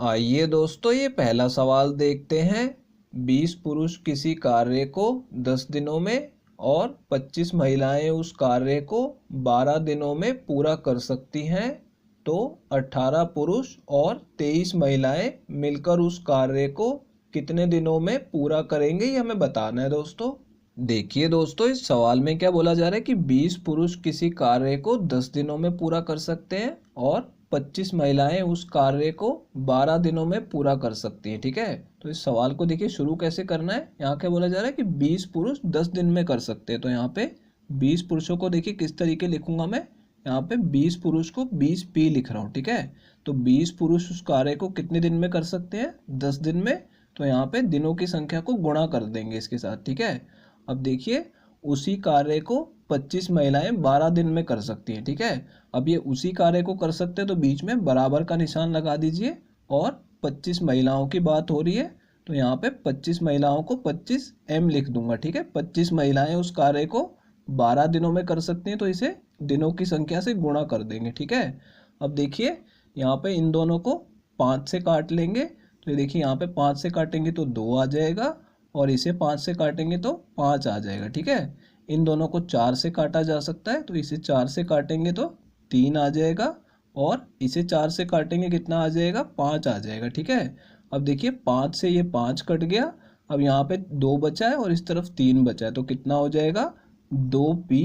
आइए दोस्तों, ये पहला सवाल देखते हैं। 20 पुरुष किसी कार्य को 10 दिनों में और 25 महिलाएं उस कार्य को 12 दिनों में पूरा कर सकती हैं, तो 18 पुरुष और 23 महिलाएं मिलकर उस कार्य को कितने दिनों में पूरा करेंगे, ये हमें बताना है दोस्तों। देखिए दोस्तों, इस सवाल में क्या बोला जा रहा है कि 20 पुरुष किसी कार्य को 10 दिनों में पूरा कर सकते हैं और 25 महिलाएं उस कार्य को 12 दिनों में पूरा कर सकती हैं। ठीक है, तो इस सवाल को देखिए शुरू कैसे करना है। यहाँ क्या बोला जा रहा है कि 20 पुरुष 10 दिन में कर सकते हैं, तो यहाँ पे 20 पुरुषों को देखिए किस तरीके लिखूंगा मैं। यहाँ पे 20 पुरुष को 20 पी लिख रहा हूँ। ठीक है, तो 20 पुरुष उस कार्य को कितने दिन में कर सकते हैं? 10 दिन में। तो यहाँ पे दिनों की संख्या को गुणा कर देंगे इसके साथ। ठीक है, अब देखिए उसी कार्य को 25 महिलाएं 12 दिन में कर सकती हैं। ठीक है, अब ये उसी कार्य को कर सकते हैं तो बीच में बराबर का निशान लगा दीजिए, और 25 महिलाओं की बात हो रही है तो यहाँ पे 25 महिलाओं को 25 एम लिख दूंगा। ठीक है, 25 महिलाएं उस कार्य को 12 दिनों में कर सकती हैं तो इसे दिनों की संख्या से गुणा कर देंगे। ठीक है, अब देखिए यहाँ पे इन दोनों को 5 से काट लेंगे, तो देखिए यहाँ पे 5 से काटेंगे तो 2 आ जाएगा, और इसे 5 से काटेंगे तो 5 आ जाएगा। ठीक है, इन दोनों को 4 से काटा जा सकता है, तो इसे 4 से काटेंगे तो 3 आ जाएगा, और इसे 4 से काटेंगे कितना आ जाएगा? 5 आ जाएगा। ठीक है, अब देखिए 5 से ये 5 कट गया, अब यहाँ पे 2 बचा है और इस तरफ 3 बचा है, तो कितना हो जाएगा? 2p,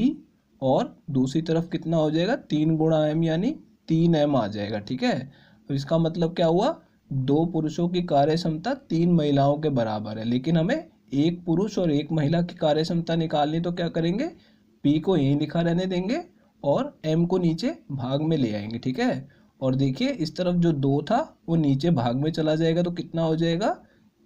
और दूसरी तरफ कितना हो जाएगा? 3 गुणा m, यानी 3m आ जाएगा। ठीक है, तो इसका मतलब क्या हुआ? 2 पुरुषों की कार्य क्षमता 3 महिलाओं के बराबर है, लेकिन हमें एक पुरुष और एक महिला की कार्य क्षमता निकालनी, तो क्या करेंगे? P को यहीं लिखा रहने देंगे और M को नीचे भाग में ले आएंगे। ठीक है, और देखिए इस तरफ जो 2 था वो नीचे भाग में चला जाएगा, तो कितना हो जाएगा?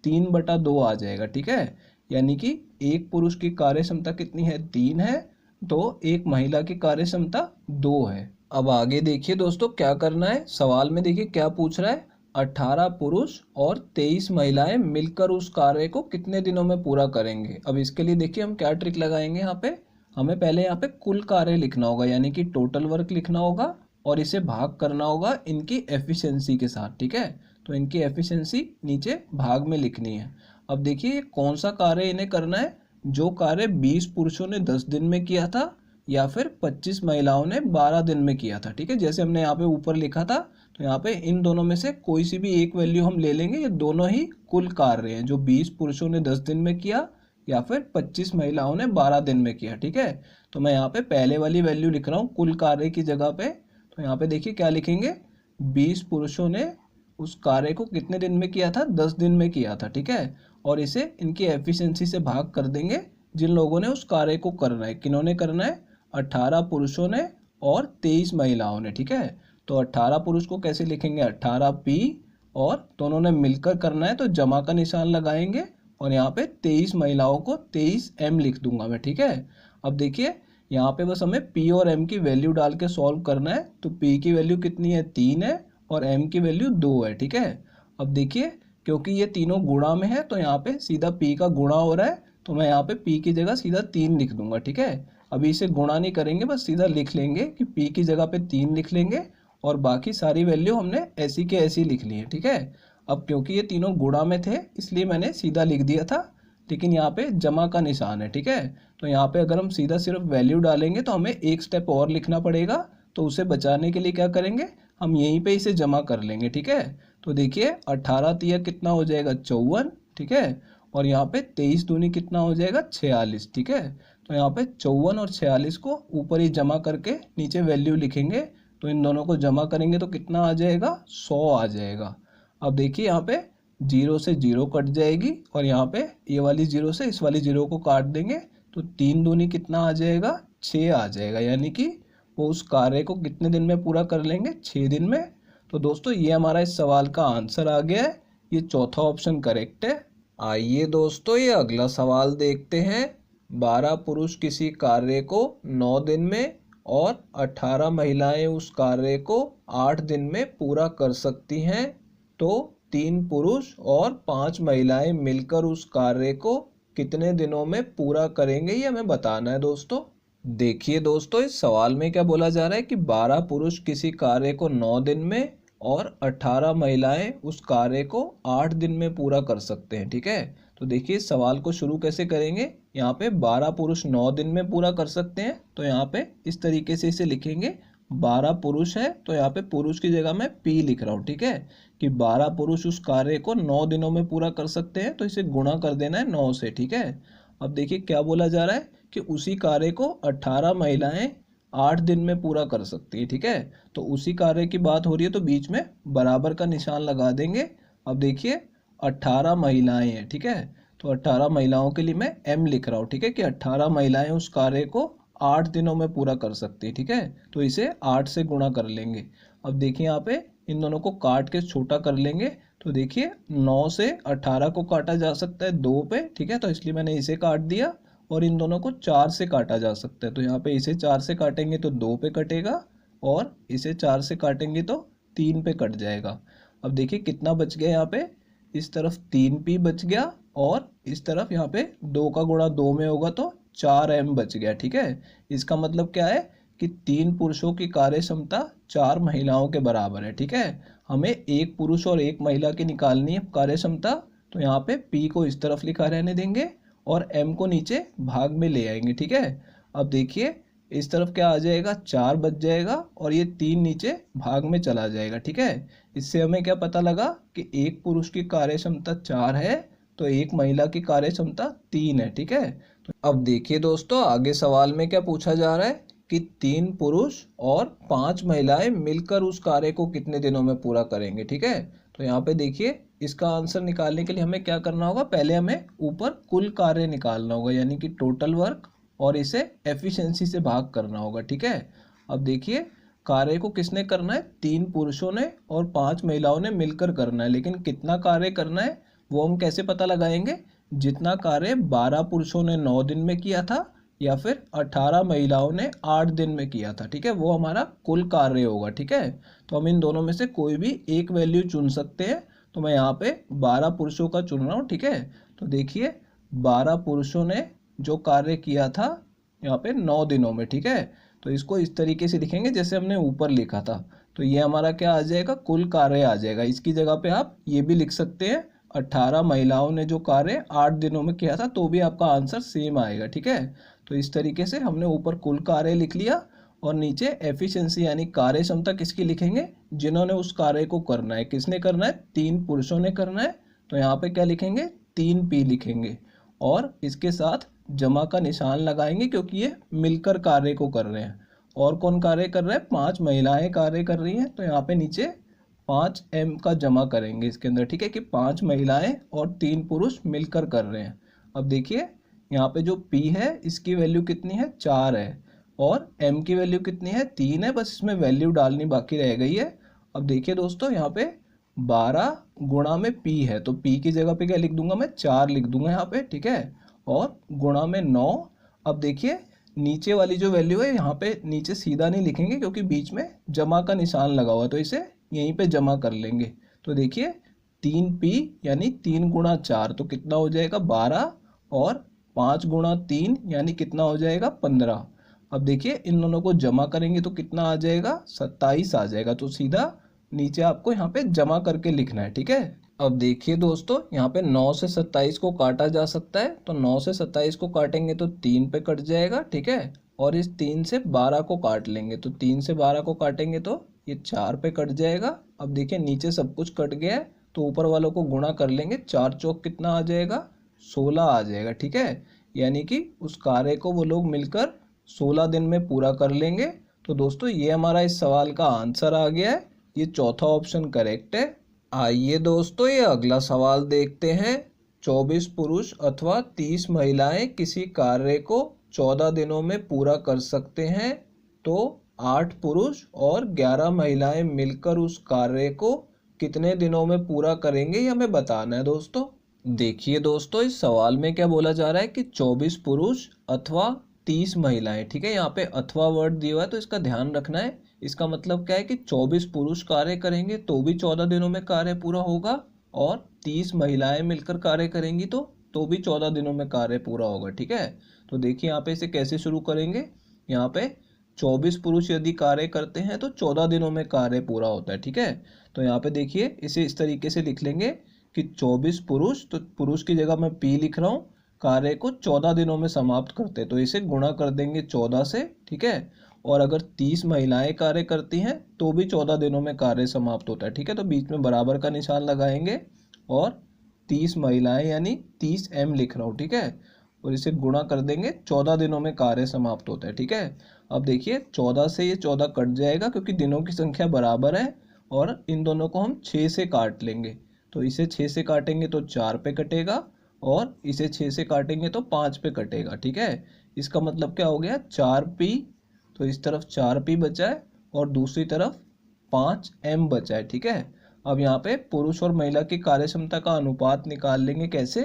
3/2 आ जाएगा। ठीक है, यानी कि एक पुरुष की कार्य क्षमता कितनी है? 3 है, तो एक महिला की कार्य क्षमता 2 है। अब आगे देखिए दोस्तों क्या करना है। सवाल में देखिए क्या पूछ रहा है, 18 पुरुष और 23 महिलाएं मिलकर उस कार्य को कितने दिनों में पूरा करेंगे। अब इसके लिए देखिए हम क्या ट्रिक लगाएंगे। यहाँ पे हमें पहले यहाँ पे कुल कार्य लिखना होगा, यानी कि टोटल वर्क लिखना होगा, और इसे भाग करना होगा इनकी एफिशिएंसी के साथ। ठीक है, तो इनकी एफिशिएंसी नीचे भाग में लिखनी है। अब देखिए कौन सा कार्य इन्हें करना है? जो कार्य 20 पुरुषों ने 10 दिन में किया था, या फिर 25 महिलाओं ने 12 दिन में किया था। ठीक है, जैसे हमने यहाँ पे ऊपर लिखा था, तो यहाँ पे इन दोनों में से कोई सी भी एक वैल्यू हम ले लेंगे। ये दोनों ही कुल कार्य हैं, जो 20 पुरुषों ने 10 दिन में किया या फिर 25 महिलाओं ने 12 दिन में किया। ठीक है, तो मैं यहाँ पे पहले वाली वैल्यू लिख रहा हूँ कुल कार्य की जगह पे। तो यहाँ पे देखिए क्या लिखेंगे, 20 पुरुषों ने उस कार्य को कितने दिन में किया था? 10 दिन में किया था। ठीक है, और इसे इनकी एफिशिएंसी से भाग कर देंगे, जिन लोगों ने उस कार्य को करना है। किन्होंने करना है? 18 पुरुषों ने और 23 महिलाओं ने। ठीक है, तो 18 पुरुष को कैसे लिखेंगे? 18p, और दोनों ने मिलकर करना है तो जमा का निशान लगाएंगे, और यहाँ पे 23 महिलाओं को 23m लिख दूंगा मैं। ठीक है, अब देखिए यहाँ पे बस हमें p और m की वैल्यू डाल के सॉल्व करना है। तो p की वैल्यू कितनी है? 3 है, और m की वैल्यू 2 है। ठीक है, अब देखिए क्योंकि ये तीनों गुणा में है तो यहाँ पे सीधा p का गुणा हो रहा है, तो मैं यहाँ पे p की जगह सीधा 3 लिख दूंगा। ठीक है, अभी इसे गुणा नहीं करेंगे, बस सीधा लिख लेंगे कि p की जगह पे 3 लिख लेंगे, और बाकी सारी वैल्यू हमने ऐसी के ऐसी लिख ली है। ठीक है, अब क्योंकि ये तीनों गुणा में थे इसलिए मैंने सीधा लिख दिया था, लेकिन यहाँ पे जमा का निशान है। ठीक है, तो यहाँ पे अगर हम सीधा सिर्फ वैल्यू डालेंगे तो हमें एक स्टेप और लिखना पड़ेगा, तो उसे बचाने के लिए क्या करेंगे, हम यहीं पे इसे जमा कर लेंगे। ठीक है, तो देखिए 18 तिया कितना हो जाएगा? 54। ठीक है, और यहाँ पे 23 दूनी कितना हो जाएगा? 46। ठीक है, तो यहाँ पे 54 और 46 को ऊपर ही जमा करके नीचे वैल्यू लिखेंगे, तो इन दोनों को जमा करेंगे तो कितना आ जाएगा? 100 आ जाएगा। अब देखिए यहाँ पे 0 से 0 कट जाएगी, और यहाँ पे ये वाली 0 से इस वाली 0 को काट देंगे, तो 3 दूनी कितना आ जाएगा? 6 आ जाएगा, यानी कि वो उस कार्य को कितने दिन में पूरा कर लेंगे? 6 दिन में। तो दोस्तों ये हमारा इस सवाल का आंसर आ गया है, ये चौथा ऑप्शन करेक्ट है। आइए दोस्तों ये अगला सवाल देखते हैं। 12 पुरुष किसी कार्य को 9 दिन में और 18 महिलाएं उस कार्य को 8 दिन में पूरा कर सकती हैं, तो 3 पुरुष और 5 महिलाएं मिलकर उस कार्य को कितने दिनों में पूरा करेंगे, ये हमें बताना है दोस्तों। देखिए दोस्तों इस सवाल में क्या बोला जा रहा है कि 12 पुरुष किसी कार्य को 9 दिन में और 18 महिलाएं उस कार्य को 8 दिन में पूरा कर सकते हैं। ठीक है, तो देखिए इस सवाल को शुरू कैसे करेंगे। यहाँ पे 12 पुरुष 9 दिन में पूरा कर सकते हैं, तो यहाँ पे इस तरीके से इसे लिखेंगे। 12 पुरुष है तो यहाँ पे पुरुष की जगह मैं पी लिख रहा हूँ। ठीक है, कि 12 पुरुष उस कार्य को 9 दिनों में पूरा कर सकते हैं, तो इसे गुणा कर देना है 9 से। ठीक है, अब देखिए क्या बोला जा रहा है कि उसी कार्य को 18 महिलाएं 8 दिन में पूरा कर सकती है। ठीक है, तो उसी कार्य की बात हो रही है तो बीच में बराबर का निशान लगा देंगे। अब देखिए 18 महिलाएं हैं। ठीक है, तो 18 महिलाओं के लिए मैं एम लिख रहा हूँ। ठीक है, कि 18 महिलाएं उस कार्य को 8 दिनों में पूरा कर सकती है। ठीक है, तो इसे 8 से गुणा कर लेंगे। अब देखिए यहाँ पे इन दोनों को काट के छोटा कर लेंगे, तो देखिए 9 से 18 को काटा जा सकता है 2 पे। ठीक है, तो इसलिए मैंने इसे काट दिया, और इन दोनों को 4 से काटा जा सकता है, तो यहाँ पे इसे 4 से काटेंगे तो 2 पे कटेगा, और इसे 4 से काटेंगे तो 3 पे कट जाएगा। अब देखिए कितना बच गया, यहाँ पे इस तरफ 3p बच गया, और इस तरफ यहाँ पे 2 का गुणा 2 में होगा तो 4m बच गया। ठीक है, इसका मतलब क्या है कि 3 पुरुषों की कार्य क्षमता 4 महिलाओं के बराबर है। ठीक है, हमें एक पुरुष और एक महिला की निकालनी है कार्य क्षमता, तो यहाँ पे p को इस तरफ लिखा रहने देंगे और m को नीचे भाग में ले आएंगे। ठीक है, अब देखिए इस तरफ क्या आ जाएगा, 4 बच जाएगा, और ये 3 नीचे भाग में चला जाएगा। ठीक है, इससे हमें क्या पता लगा कि एक पुरुष की कार्य क्षमता 4 है, तो एक महिला की कार्य क्षमता 3 है। ठीक है, तो अब देखिए दोस्तों आगे सवाल में क्या पूछा जा रहा है कि 3 पुरुष और 5 महिलाएं मिलकर उस कार्य को कितने दिनों में पूरा करेंगे। ठीक है, तो यहाँ पे देखिए इसका आंसर निकालने के लिए हमें क्या करना होगा, पहले हमें ऊपर कुल कार्य निकालना होगा, यानी कि टोटल वर्क, और इसे एफिशिएंसी से भाग करना होगा। ठीक है, अब देखिए कार्य को किसने करना है, 3 पुरुषों ने और 5 महिलाओं ने मिलकर करना है, लेकिन कितना कार्य करना है वो हम कैसे पता लगाएंगे, जितना कार्य 12 पुरुषों ने 9 दिन में किया था या फिर 18 महिलाओं ने 8 दिन में किया था। ठीक है, वो हमारा कुल कार्य होगा। ठीक है, तो हम इन दोनों में से कोई भी एक वैल्यू चुन सकते हैं, तो मैं यहाँ पे 12 पुरुषों का चुन रहा हूँ। ठीक है, तो देखिए 12 पुरुषों ने जो कार्य किया था यहाँ पे 9 दिनों में। ठीक है, तो इसको इस तरीके से लिखेंगे जैसे हमने ऊपर लिखा था, तो ये हमारा क्या आ जाएगा, कुल कार्य आ जाएगा। इसकी जगह पे आप ये भी लिख सकते हैं 18 महिलाओं ने जो कार्य 8 दिनों में किया था, तो भी आपका आंसर सेम आएगा। ठीक है, तो इस तरीके से हमने ऊपर कुल कार्य लिख लिया, और नीचे एफिशिएंसी यानी कार्य क्षमता किसकी लिखेंगे, जिन्होंने उस कार्य को करना है। किसने करना है, 3 पुरुषों ने करना है, तो यहाँ पे क्या लिखेंगे, 3p लिखेंगे, और इसके साथ जमा का निशान लगाएंगे क्योंकि ये मिलकर कार्य को कर रहे हैं। और कौन कार्य कर रहा है, 5 महिलाएं कार्य कर रही हैं, तो यहाँ पे नीचे 5m का जमा करेंगे इसके अंदर। ठीक है, कि 5 महिलाएं और 3 पुरुष मिलकर कर रहे हैं। अब देखिए यहाँ पे जो p है इसकी वैल्यू कितनी है, 4 है, और m की वैल्यू कितनी है, 3 है, बस इसमें वैल्यू डालनी बाकी रह गई है। अब देखिए दोस्तों यहाँ पे 12 गुणा में p है, तो p की जगह पे क्या लिख दूंगा, मैं 4 लिख दूंगा यहाँ पे। ठीक है, और गुणा में 9। अब देखिए नीचे वाली जो वैल्यू है यहाँ पे नीचे सीधा नहीं लिखेंगे क्योंकि बीच में जमा का निशान लगा हुआ है, तो इसे यहीं पे जमा कर लेंगे। तो देखिए 3p यानी 3 गुणा 4, तो कितना हो जाएगा 12, और 5 गुणा 3 यानी कितना हो जाएगा 15। अब देखिए इन दोनों को जमा करेंगे तो कितना आ जाएगा, 27 आ जाएगा। तो सीधा नीचे आपको यहाँ पे जमा करके लिखना है। ठीक है, अब देखिए दोस्तों यहाँ पे 9 से 27 को काटा जा सकता है, तो 9 से 27 को काटेंगे तो 3 पे कट जाएगा। ठीक है, और इस 3 से 12 को काट लेंगे, तो 3 से 12 को काटेंगे तो ये 4 पे कट जाएगा। अब देखिए नीचे सब कुछ कट गया है, तो ऊपर वालों को गुणा कर लेंगे, 4 चौक कितना आ जाएगा, 16 आ जाएगा। ठीक है, यानी कि उस कार्य को वो लोग मिलकर 16 दिन में पूरा कर लेंगे। तो दोस्तों ये हमारा इस सवाल का आंसर आ गया है, ये चौथा ऑप्शन करेक्ट है। आइए दोस्तों ये अगला सवाल देखते हैं। 24 पुरुष अथवा 30 महिलाएं किसी कार्य को 14 दिनों में पूरा कर सकते हैं, तो 8 पुरुष और 11 महिलाएं मिलकर उस कार्य को कितने दिनों में पूरा करेंगे, ये हमें बताना है दोस्तों। देखिए दोस्तों इस सवाल में क्या बोला जा रहा है कि 24 पुरुष अथवा 30 महिलाएं। ठीक है, यहाँ पे अथवा वर्ड दिया हुआ है तो इसका ध्यान रखना है। इसका मतलब क्या है कि 24 पुरुष कार्य करेंगे तो भी 14 दिनों में कार्य पूरा होगा, और 30 महिलाएं मिलकर कार्य करेंगी तो भी 14 दिनों में कार्य पूरा होगा। ठीक है, तो देखिए यहाँ पे इसे कैसे शुरू करेंगे। यहाँ पे 24 पुरुष यदि कार्य करते हैं तो 14 दिनों में कार्य पूरा होता है। ठीक है, तो यहाँ पे देखिए इसे इस तरीके से लिख लेंगे कि 24 पुरुष, तो पुरुष की जगह मैं P लिख रहा हूँ, कार्य को 14 दिनों में समाप्त करते हैं, तो इसे गुणा कर देंगे 14 से, ठीक है। और अगर 30 महिलाएं कार्य करती हैं तो भी 14 दिनों में कार्य समाप्त होता है, ठीक है। तो बीच में बराबर का निशान लगाएंगे और 30 महिलाएं यानी 30 M लिख रहा हूँ, ठीक है। और इसे गुणा कर देंगे, 14 दिनों में कार्य समाप्त होता है, ठीक है। अब देखिए 14 से ये 14 कट जाएगा क्योंकि दिनों की संख्या बराबर है, और इन दोनों को हम 6 से काट लेंगे। तो इसे 6 से काटेंगे तो 4 पे कटेगा, और इसे 6 से काटेंगे तो 5 पे कटेगा, ठीक है। इसका मतलब क्या हो गया, 4P, तो इस तरफ 4P बचा है और दूसरी तरफ 5M बचा है, ठीक है। अब यहाँ पे पुरुष और महिला की कार्य क्षमता का अनुपात निकाल लेंगे, कैसे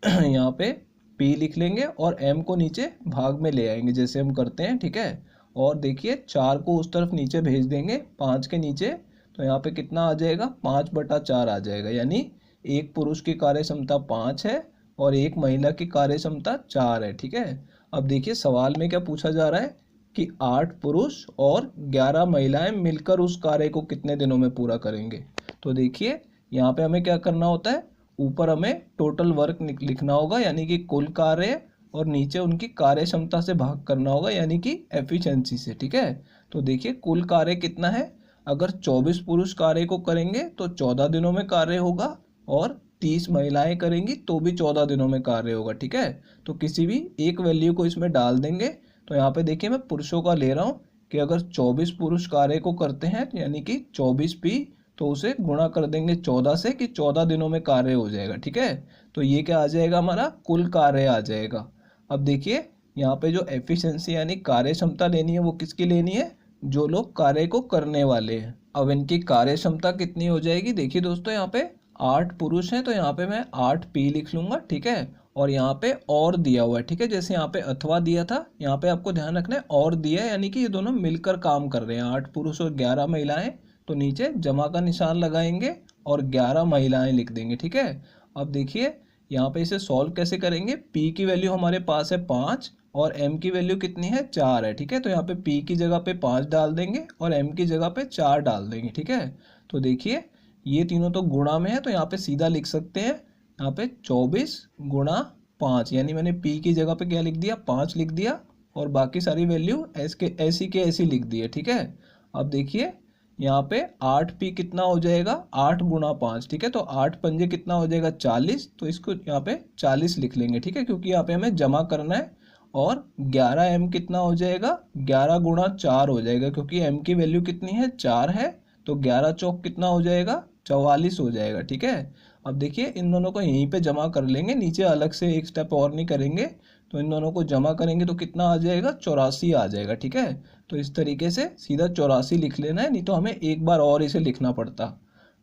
यहाँ पे P लिख लेंगे और M को नीचे भाग में ले आएंगे जैसे हम करते हैं, ठीक है। और देखिए 4 को उस तरफ नीचे भेज देंगे 5 के नीचे, तो यहाँ पे कितना आ जाएगा, 5/4 आ जाएगा, यानी एक पुरुष की कार्य क्षमता 5 है और एक महिला की कार्य क्षमता 4 है, ठीक है। अब देखिए सवाल में क्या पूछा जा रहा है कि 8 पुरुष और 11 महिलाएं मिलकर उस कार्य को कितने दिनों में पूरा करेंगे। तो देखिए यहाँ पे हमें क्या करना होता है, ऊपर हमें टोटल वर्क लिखना होगा यानी कि कुल कार्य, और नीचे उनकी कार्य क्षमता से भाग करना होगा यानी कि एफिशिएंसी से, ठीक है। तो देखिए कुल कार्य कितना है, अगर 24 पुरुष कार्य को करेंगे तो 14 दिनों में कार्य होगा, और 30 महिलाएं करेंगी तो भी 14 दिनों में कार्य होगा, ठीक है। तो किसी भी एक वैल्यू को इसमें डाल देंगे। तो यहाँ पे देखिए मैं पुरुषों का ले रहा हूँ कि अगर 24 पुरुष कार्य को करते हैं यानी कि 24P, तो उसे गुणा कर देंगे 14 से कि 14 दिनों में कार्य हो जाएगा, ठीक है। तो ये क्या आ जाएगा, हमारा कुल कार्य आ जाएगा। अब देखिए यहाँ पे जो एफिशिएंसी यानी कार्य क्षमता लेनी है वो किसकी लेनी है, जो लोग कार्य को करने वाले हैं। अब इनकी कार्य क्षमता कितनी हो जाएगी, देखिए दोस्तों यहाँ पे 8 पुरुष हैं तो यहाँ पे मैं 8P लिख लूंगा, ठीक है। और यहाँ पे और दिया हुआ है, ठीक है, जैसे यहाँ पे अथवा दिया था, यहाँ पे आपको ध्यान रखना है और दिया है यानी कि ये दोनों मिलकर काम कर रहे हैं, 8 पुरुष और 11 महिलाएं। तो नीचे जमा का निशान लगाएंगे और 11 महिलाएं लिख देंगे, ठीक है। अब देखिए यहाँ पे इसे सॉल्व कैसे करेंगे, P की वैल्यू हमारे पास है 5 और M की वैल्यू कितनी है, 4 है, ठीक है। तो यहाँ पे P की जगह पे 5 डाल देंगे और M की जगह पे 4 डाल देंगे, ठीक है। तो देखिए ये तीनों तो गुणा में है, तो यहाँ पे सीधा लिख सकते हैं, यहाँ पे 24 गुणा 5, यानी मैंने P की जगह पे क्या लिख दिया, 5 लिख दिया, और बाकी सारी वैल्यू ऐसी के ऐसी लिख दी है, ठीक है। अब देखिए यहाँ पे 8P कितना हो जाएगा, 8 गुणा 5, ठीक है। तो 8 पंजे कितना हो जाएगा, 40, तो इसको यहाँ पे 40 लिख लेंगे, ठीक है, क्योंकि यहाँ पे हमें जमा करना है। और 11M कितना हो जाएगा, 11 गुणा 4 हो जाएगा, क्योंकि M की वैल्यू कितनी है, 4 है, तो 11 चौक कितना हो जाएगा, 44 हो जाएगा, ठीक है। अब देखिए इन दोनों को यहीं पे जमा कर लेंगे, नीचे अलग से एक स्टेप और नहीं करेंगे, तो इन दोनों को जमा करेंगे तो कितना आ जाएगा, 84 आ जाएगा, ठीक है। तो इस तरीके से सीधा 84 लिख लेना है, नहीं तो हमें एक बार और इसे लिखना पड़ता।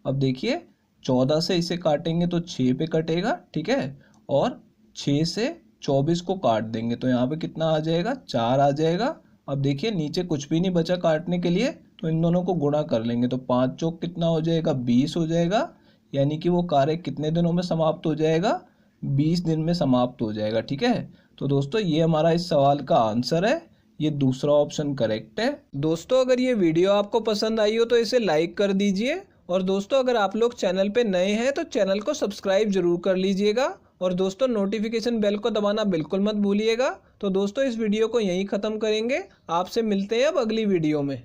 अब देखिए 14 से इसे काटेंगे तो 6 पे कटेगा, ठीक है, और 6 से 24 को काट देंगे तो यहाँ पे कितना आ जाएगा, 4 आ जाएगा। अब देखिए नीचे कुछ भी नहीं बचा काटने के लिए, तो इन दोनों को गुणा कर लेंगे तो 5 चौक कितना हो जाएगा, 20 हो जाएगा, यानी कि वो कार्य कितने दिनों में समाप्त हो जाएगा, 20 दिन में समाप्त हो जाएगा, ठीक है। तो दोस्तों ये हमारा इस सवाल का आंसर है, ये दूसरा ऑप्शन करेक्ट है। दोस्तों अगर ये वीडियो आपको पसंद आई हो तो इसे लाइक कर दीजिए, और दोस्तों अगर आप लोग चैनल पे नए हैं तो चैनल को सब्सक्राइब जरूर कर लीजिएगा, और दोस्तों नोटिफिकेशन बेल को दबाना बिल्कुल मत भूलिएगा। तो दोस्तों इस वीडियो को यहीं ख़त्म करेंगे, आपसे मिलते हैं अब अगली वीडियो में।